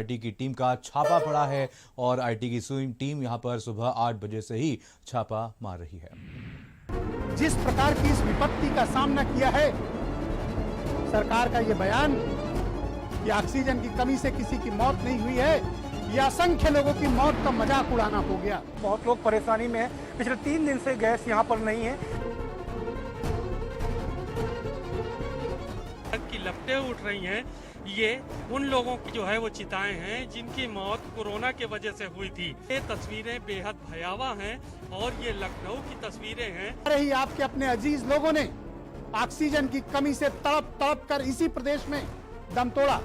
IT की team का छापा पड़ा है और आईटी की टीम यहां पर सुबह 8 बजे से ही छापा मार रही है। जिस प्रकार की इस विपत्ति का सामना किया है, सरकार का यह बयान कि ऑक्सीजन की कमी से किसी की मौत नहीं हुई है, यह असंख्य लोगों की मौत का मजाक उड़ाना हो गया। बहुत लोग परेशानी में हैं। पिछले 3 दिन से गैस यहाँ पर नहीं है। की लपटें उठ रही हैं। ये उन लोगों की जो है वो चिताएं हैं जिनकी मौत कोरोना के वजह से हुई थी। ये तस्वीरें बेहद भयावह हैं और ये लखनऊ की तस्वीरें हैं। अरे ही आपके अपने अजीज लोगों ने ऑक्सीजन की कमी से तड़प तड़प कर इसी प्रदेश में दम तोड़ा।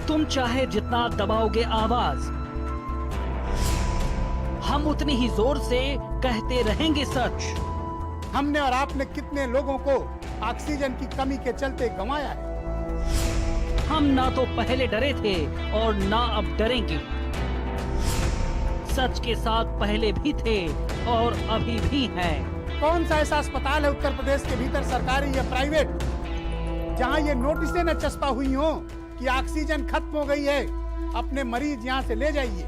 तुम चाहे जितना दबाओगे आवाज, हम उतनी ही जोर से कहते रहेंगे सच। हमने और आपने कितने लोगों को ऑक्सीजन की कमी के चलते गंवाया है। हम ना तो पहले डरे थे और ना अब डरेंगे। सच के साथ पहले भी थे और अभी भी हैं। कौन सा ऐसा अस्पताल है उत्तर प्रदेश के भीतर, सरकारी या प्राइवेट, जहां ये नोटिसें न चस्पा हुई हो कि ऑक्सीजन खत्म हो गई है, अपने मरीज यहाँ से ले जाइए।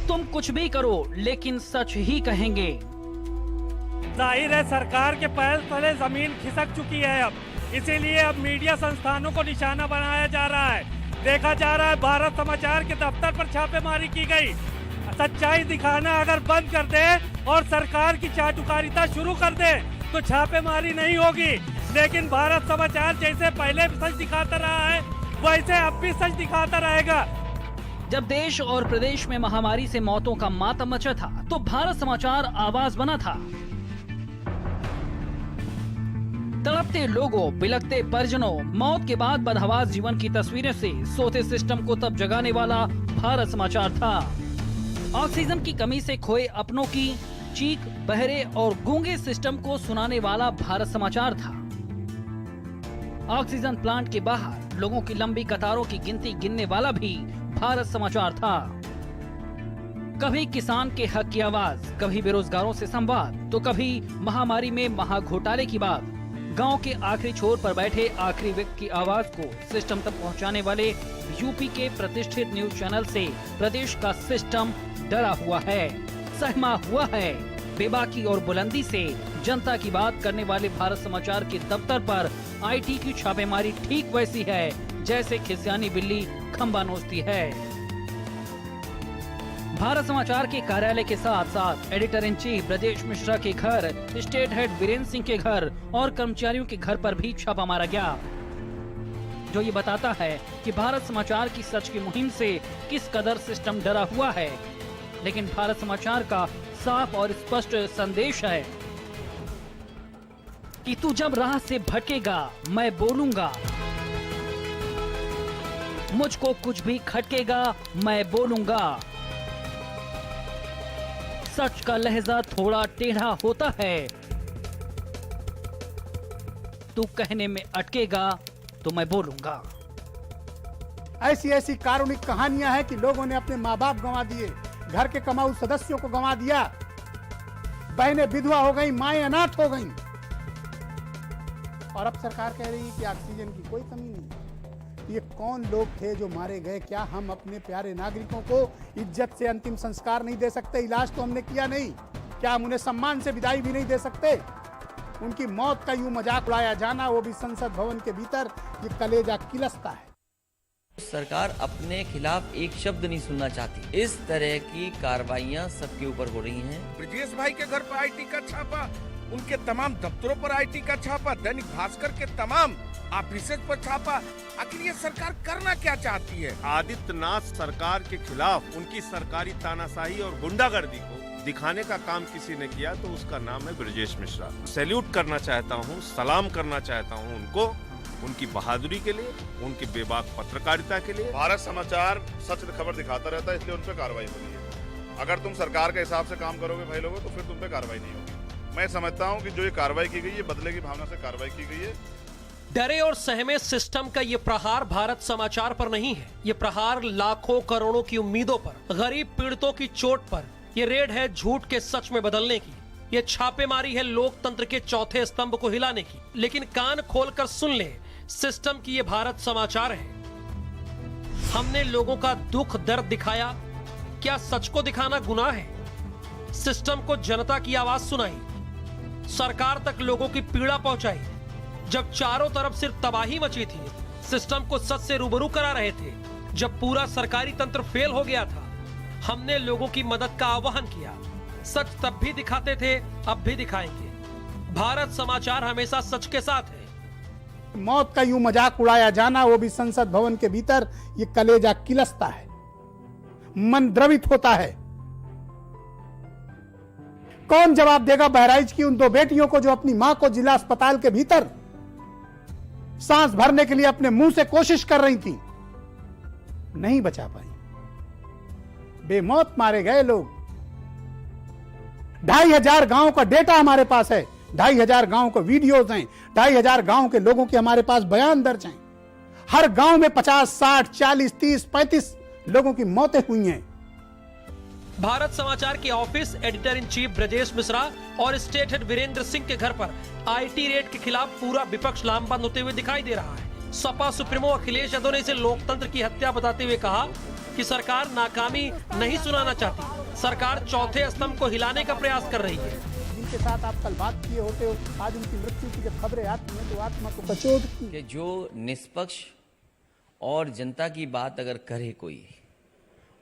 तुम कुछ भी करो लेकिन सच ही कहेंगे। जाहिर है सरकार के पैर तले जमीन खिसक चुकी है अब, इसीलिए अब मीडिया संस्थानों को निशाना बनाया जा रहा है। देखा जा रहा है भारत समाचार के दफ्तर पर छापेमारी की गई। सच्चाई दिखाना अगर बंद कर दे और सरकार की चाटुकारिता शुरू कर दे तो छापेमारी नहीं होगी, लेकिन भारत समाचार जैसे पहले भी सच दिखाता रहा है वैसे अब भी सच दिखाता रहेगा। जब देश और प्रदेश में महामारी से मौतों का मातम मचा था तो भारत समाचार आवाज बना था। तड़पते लोगों, बिलखते परिजनों, मौत के बाद बदहवास जीवन की तस्वीरें से सोते सिस्टम को तब जगाने वाला भारत समाचार था। ऑक्सीजन की कमी से खोए अपनों की चीख बहरे और गूंगे सिस्टम को सुनाने वाला भारत समाचार था। ऑक्सीजन प्लांट के बाहर लोगों की लंबी कतारों की गिनती गिनने वाला भी भारत समाचार था। कभी किसान के हक की आवाज, कभी बेरोजगारों से संवाद, तो कभी महामारी में महाघोटाले की बात। गांव के आखिरी छोर पर बैठे आखिरी व्यक्ति की आवाज को सिस्टम तक पहुंचाने वाले यूपी के प्रतिष्ठित न्यूज चैनल से प्रदेश का सिस्टम डरा हुआ है, सहमा हुआ है। बेबाकी और बुलंदी से जनता की बात करने वाले भारत समाचार के दफ्तर पर आईटी की छापेमारी ठीक वैसी है जैसे खिसियानी बिल्ली खंबा नोचती है। भारत समाचार के कार्यालय के साथ साथ editor in chief Brajesh Mishra के घर, स्टेट हेड वीरेंद्र सिंह के घर और कर्मचारियों के घर पर भी छापा मारा गया, जो ये बताता है कि भारत समाचार की सच की मुहिम से किस कदर सिस्टम डरा हुआ है। लेकिन भारत समाचार का साफ और स्पष्ट संदेश है कि तू जब राह से भटकेगा मैं बोलूंगा, मुझको कुछ भी खटकेगा मैं बोलूंगा। सच का लहजा थोड़ा टेढ़ा होता है, तू कहने में अटकेगा तो मैं बोलूंगा। ऐसी ऐसी कारुणिक कहानियां हैं कि लोगों ने अपने माँ बाप गंवा दिए, घर के कमाऊ सदस्यों को गंवा दिया, बहनें विधवा हो गई, माएं अनाथ हो गईं। और अब सरकार कह रही है कि ऑक्सीजन की कोई कमी नहीं। ये कौन लोग थे जो मारे गए? क्या हम अपने प्यारे नागरिकों को इज्जत से अंतिम संस्कार नहीं दे सकते? इलाज तो हमने किया नहीं, क्या हम उन्हें सम्मान से विदाई भी नहीं दे सकते? उनकी मौत का यूं मजाक उड़ाया जाना, वो भी संसद भवन के भीतर, ये कलेजा किलसता है। सरकार अपने खिलाफ एक शब्द नहीं सुनना चाहती। इस तरह की कार्रवाइयां सबके ऊपर हो रही हैं। ब्रजेश भाई के घर पर आईटी का छापा, उनके तमाम दफ्तरों पर आईटी का छापा, दैनिक भास्कर के तमाम ऑफिस पर छापा। आखिर ये सरकार करना क्या चाहती है? आदित्यनाथ सरकार के खिलाफ उनकी सरकारी तानाशाही और गुंडागर्दी को दिखाने का काम किसी ने किया तो उसका नाम है ब्रजेश मिश्रा। सैल्यूट करना चाहता हूँ, सलाम करना चाहता हूँ उनको, उनकी बहादुरी के लिए, उनकी बेबाक पत्रकारिता के लिए। भारत समाचार सच खबर दिखाता रहता है, इसलिए उन पर कार्रवाई हो रही है। अगर तुम सरकार के हिसाब से काम करोगे भाई लोगों, तो फिर तुम पे कार्रवाई नहीं होगी। मैं समझता हूं कि जो ये कार्रवाई की गई है, बदले की भावना से कार्रवाई की गई है। डरे और सहमे सिस्टम का ये प्रहार भारत समाचार पर नहीं है। ये प्रहार लाखों करोड़ों की उम्मीदों पर, गरीब पीड़ितों की चोट पर। ये रेड है झूठ के सच में बदलने की। ये छापेमारी है लोकतंत्र के चौथे स्तंभ को हिलाने की। लेकिन कान खोलकर सुन ले, सिस्टम की ये भारत समाचार है। हमने लोगों का दुख दर्द दिखाया, क्या सच को दिखाना गुनाह है? सिस्टम को जनता की आवाज सुनाई, सरकार तक लोगों की पीड़ा पहुंचाई। जब चारों तरफ सिर्फ तबाही मची थी, सिस्टम को सच से रूबरू करा रहे थे, जब पूरा सरकारी तंत्र फेल हो गया था, हमने लोगों की मदद का आह्वान किया। सच तब भी दिखाते थे, अब भी दिखाएंगे। भारत समाचार हमेशा सच के साथ है। मौत का यूं मजाक उड़ाया जाना, वो भी संसद भवन के भीतर, ये कलेजा किलसता है, मन द्रवित होता है। कौन जवाब देगा बहराइच की उन 2 बेटियों को जो अपनी मां को जिला अस्पताल के भीतर सांस भरने के लिए अपने मुंह से कोशिश कर रही थी, नहीं बचा पाई, बेमौत मारे गए लोग। 2500 गांव का डेटा हमारे पास है, 2500 गांव को वीडियोज हैं, 2500 गांव के लोगों के हमारे पास बयान दर्ज हैं। हर गांव में 50, 60, 40, 30, 35 लोगों की मौतें हुई हैं। भारत समाचार के office editor in chief Brajesh Mishra और स्टेट हेड वीरेंद्र सिंह के घर पर आईटी रेड के खिलाफ पूरा विपक्ष लामबंद होते हुए दिखाई दे रहा है। सपा सुप्रीमो अखिलेश यादव ने इसे लोकतंत्र की हत्या बताते हुए कहा कि सरकार नाकामी नहीं सुनाना चाहती, सरकार चौथे स्तंभ को हिलाने का प्रयास कर रही है। जिनके साथ आप कल बात किए होते हो, आज उनकी मृत्यु की जब खबरें आती हैं तो आत्मा को कचोटती कि जो निष्पक्ष और जनता की बात अगर करे कोई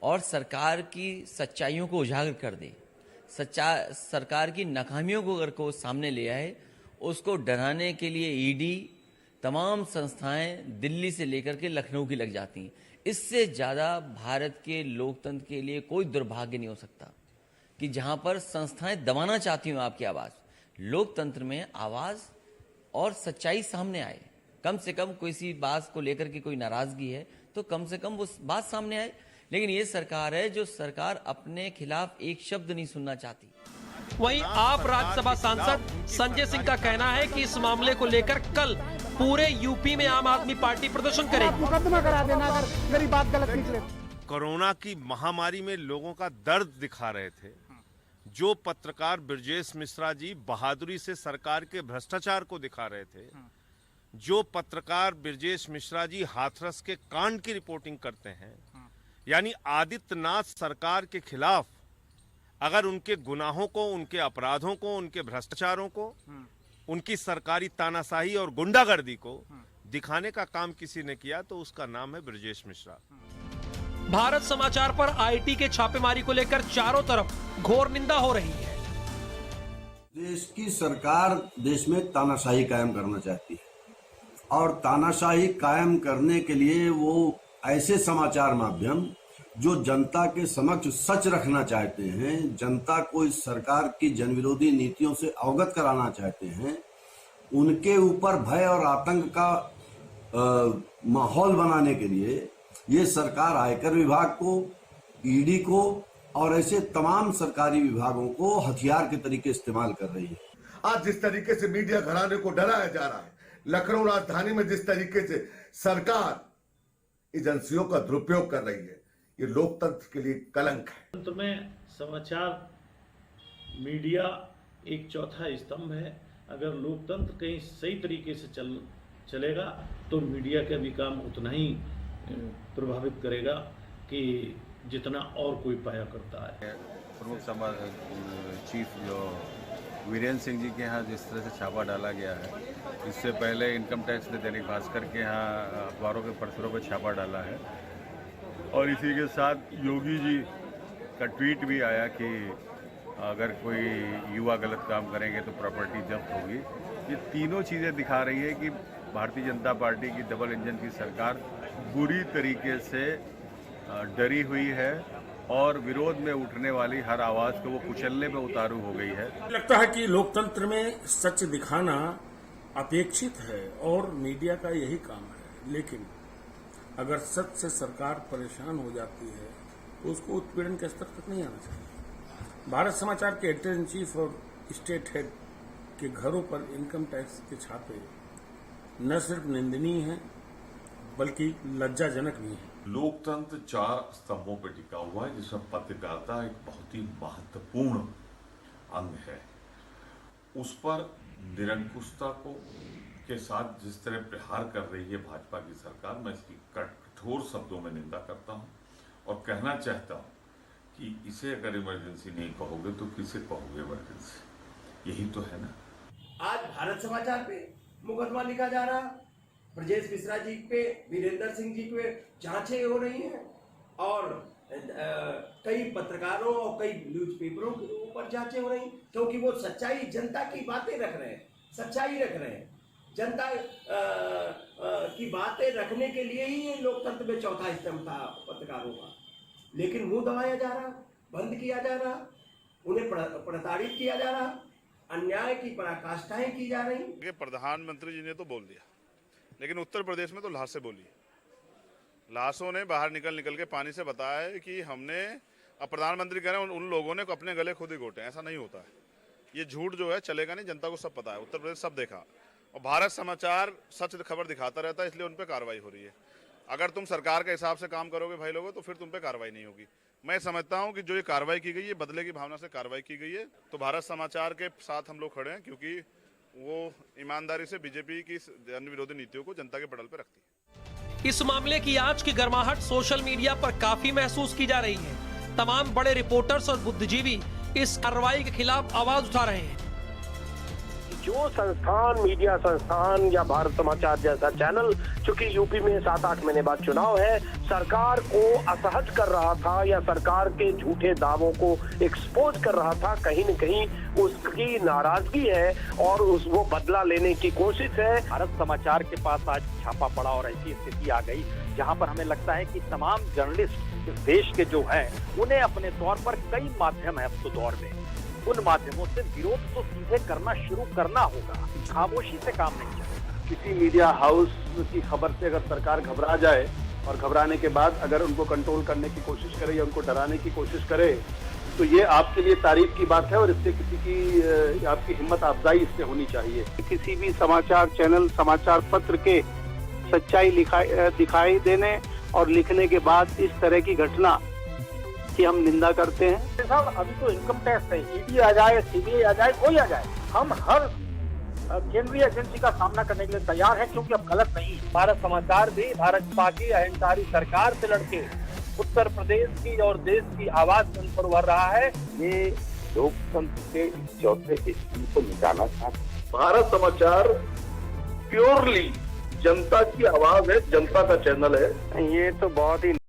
और सरकार की सच्चाइयों को उजागर कर दे, सरकार की नाकामियों को अगर को सामने ले आए, उसको डराने के लिए ईडी तमाम संस्थाएं दिल्ली से लेकर के लखनऊ की लग जाती हैं। इससे ज़्यादा भारत के लोकतंत्र के लिए कोई दुर्भाग्य नहीं हो सकता कि जहां पर संस्थाएं दबाना चाहती हूं आपकी आवाज़। लोकतंत्र में आवाज़ और सच्चाई सामने आए। कम से कम किसी बात को लेकर के कोई नाराज़गी है तो कम से कम वो बात सामने आए। लेकिन ये सरकार है जो सरकार अपने खिलाफ एक शब्द नहीं सुनना चाहती। वहीं आप राज्यसभा सांसद संजय सिंह का कहना है कि इस मामले को लेकर कल पूरे यूपी में आम आदमी पार्टी प्रदर्शन करेगी। मुकदमा करा देना अगर मेरी बात गलत निकले। कोरोना की महामारी में लोगों का दर्द दिखा रहे थे। जो पत्रकार ब्रजेश मिश्रा जी बहादुरी से सरकार के भ्रष्टाचार को दिखा रहे थे, जो पत्रकार ब्रजेश मिश्रा जी हाथरस के कांड की रिपोर्टिंग करते हैं, यानी आदित्यनाथ सरकार के खिलाफ अगर उनके गुनाहों को, उनके अपराधों को, उनके भ्रष्टाचारों को, उनकी सरकारी तानाशाही और गुंडागर्दी को दिखाने का काम किसी ने किया तो उसका नाम है ब्रजेश मिश्रा। भारत समाचार पर आईटी के छापेमारी को लेकर चारों तरफ घोर निंदा हो रही है। देश की सरकार देश में तानाशाही कायम करना चाहती है और तानाशाही कायम करने के लिए वो ऐसे समाचार माध्यम जो जनता के समक्ष सच रखना चाहते हैं, जनता को इस सरकार की जनविरोधी नीतियों से अवगत कराना चाहते हैं, उनके ऊपर भय और आतंक का माहौल बनाने के लिए ये सरकार आयकर विभाग को, ईडी को और ऐसे तमाम सरकारी विभागों को हथियार के तरीके इस्तेमाल कर रही है। आज जिस तरीके से मीडिया घराने को डराया जा रहा है, लखनऊ राजधानी में जिस तरीके से सरकार एजेंसियों का दुरुपयोग कर रही है, ये लोकतंत्र के लिए कलंक है। तंत्र में समाचार मीडिया एक चौथा स्तंभ है। अगर लोकतंत्र कहीं सही तरीके से चलेगा तो मीडिया का भी काम उतना ही प्रभावित करेगा कि जितना और कोई पाया करता है। प्रमुख चीफ जो वीरेंद्र सिंह जी के यहाँ जिस तरह से छापा डाला गया है, इससे पहले इनकम टैक्स ने दैनिक भास्कर के यहाँ अखबारों के पत्रों पर छापा डाला है और इसी के साथ योगी जी का ट्वीट भी आया कि अगर कोई युवा गलत काम करेंगे तो प्रॉपर्टी जब्त होगी। ये तीनों चीज़ें दिखा रही है कि भारतीय जनता पार्टी की डबल इंजन की सरकार बुरी तरीके से डरी हुई है और विरोध में उठने वाली हर आवाज़ को वो कुचलने में उतारू हो गई है। लगता है कि लोकतंत्र में सच दिखाना अपेक्षित है और मीडिया का यही काम है, लेकिन अगर सच से सरकार परेशान हो जाती है तो उसको उत्पीड़न के स्तर तक नहीं आना चाहिए। भारत समाचार के एडिटर इन चीफ और स्टेट हेड के घरों पर इनकम टैक्स के छापे न सिर्फ निंदनीय है बल्कि लज्जाजनक भी है। लोकतंत्र 4 स्तंभों पर टिका हुआ है, जिसमें पत्रकारिता एक बहुत ही महत्वपूर्ण अंग है। उस पर निरंकुशता के साथ जिस तरह प्रहार कर रही है भाजपा की सरकार, मैं इसकी कठोर शब्दों में निंदा करता हूं और कहना चाहता हूं कि इसे अगर इमरजेंसी नहीं कहोगे तो किसे कहोगे इमरजेंसी? यही तो है ना। आज भारत समाचार पे मुकदमा लिखा जा रहा, ब्रजेश मिश्रा जी पे, वीरेंद्र सिंह जी पे जांचें हो रही हैं और कई पत्रकारों और कई न्यूज़पेपरों के ऊपर जांचें हो रही, क्योंकि वो सच्चाई, जनता की बातें रख रहे हैं, सच्चाई रख रहे हैं। जनता की बातें रखने के लिए ही ये लोकतंत्र में चौथा स्तंभ था पत्रकारों का, लेकिन मुंह दबाया जा रहा, बंद किया जा रहा, उन्हें प्रताड़ित किया जा रहा, अन्याय की पराकाष्ठाएं की जा रही। प्रधानमंत्री जी ने तो बोल दिया, लेकिन उत्तर प्रदेश में तो लाशें बोली। लाशों ने बाहर निकल के पानी से बताया है कि हमने, अब प्रधानमंत्री कह रहे हैं उन लोगों ने अपने गले खुद ही घोटे। ऐसा नहीं होता है, ये झूठ जो है चलेगा नहीं, जनता को सब पता है, उत्तर प्रदेश सब देखा। और भारत समाचार सच खबर दिखाता रहता है, इसलिए उन पर कार्रवाई हो रही है। अगर तुम सरकार के हिसाब से काम करोगे भाई लोगों, तो फिर तुम पे कार्रवाई नहीं होगी। मैं समझता हूं कि जो ये कार्रवाई की गई है, बदले की भावना से कार्रवाई की गई है। तो भारत समाचार के साथ हम लोग खड़े हैं, क्योंकि वो ईमानदारी से बीजेपी की जन विरोधी नीतियों को जनता के पटल पर रखती है। इस मामले की आज की गर्माहट सोशल मीडिया पर काफी महसूस की जा रही है। तमाम बड़े रिपोर्टर्स और बुद्धिजीवी इस कार्रवाई के खिलाफ आवाज उठा रहे हैं। जो संस्थान, मीडिया संस्थान या भारत समाचार जैसा चैनल, चूंकि यूपी में 7-8 महीने बाद चुनाव है, सरकार को असहज कर रहा था या सरकार के झूठे दावों को एक्सपोज कर रहा था, कहीं न कहीं उसकी नाराजगी है और वो बदला लेने की कोशिश है। भारत समाचार के पास आज छापा पड़ा और ऐसी स्थिति आ गई जहां पर हमें लगता है कि तमाम जर्नलिस्ट इस देश के जो हैं, उन्हें अपने तौर पर कई माध्यम है अब तो दौर में, उन माध्यमों से विरोध तो सीधे करना शुरू करना होगा, खामोशी से काम नहीं चलेगा। किसी मीडिया हाउस की खबर से अगर सरकार घबरा जाए और घबराने के बाद अगर उनको कंट्रोल करने की कोशिश करे या उनको डराने की कोशिश करे, तो ये आपके लिए तारीफ की बात है और इससे किसी की आपकी हिम्मत अफजाई इससे होनी चाहिए। किसी भी समाचार चैनल, समाचार पत्र के सच्चाई दिखाई देने और लिखने के बाद इस तरह की घटना की हम निंदा करते हैं। साहब, अभी तो इनकम टैक्स है, ईडी आ जाए, सीबीआई आ जाए, कोई आ जाए, हम हर केंद्रीय एजेंसी का सामना करने के लिए तैयार है, क्योंकि अब गलत नहीं। भारत समाचार भी भाजपा की अहंकारी सरकार से लड़के उत्तर प्रदेश की और देश की आवाज सुन पर उभर रहा है। ये लोकतंत्र के चौथे स्तंभ को मिटाना चाहते। भारत समाचार प्योरली जनता की आवाज है, जनता का चैनल है। ये तो बहुत ही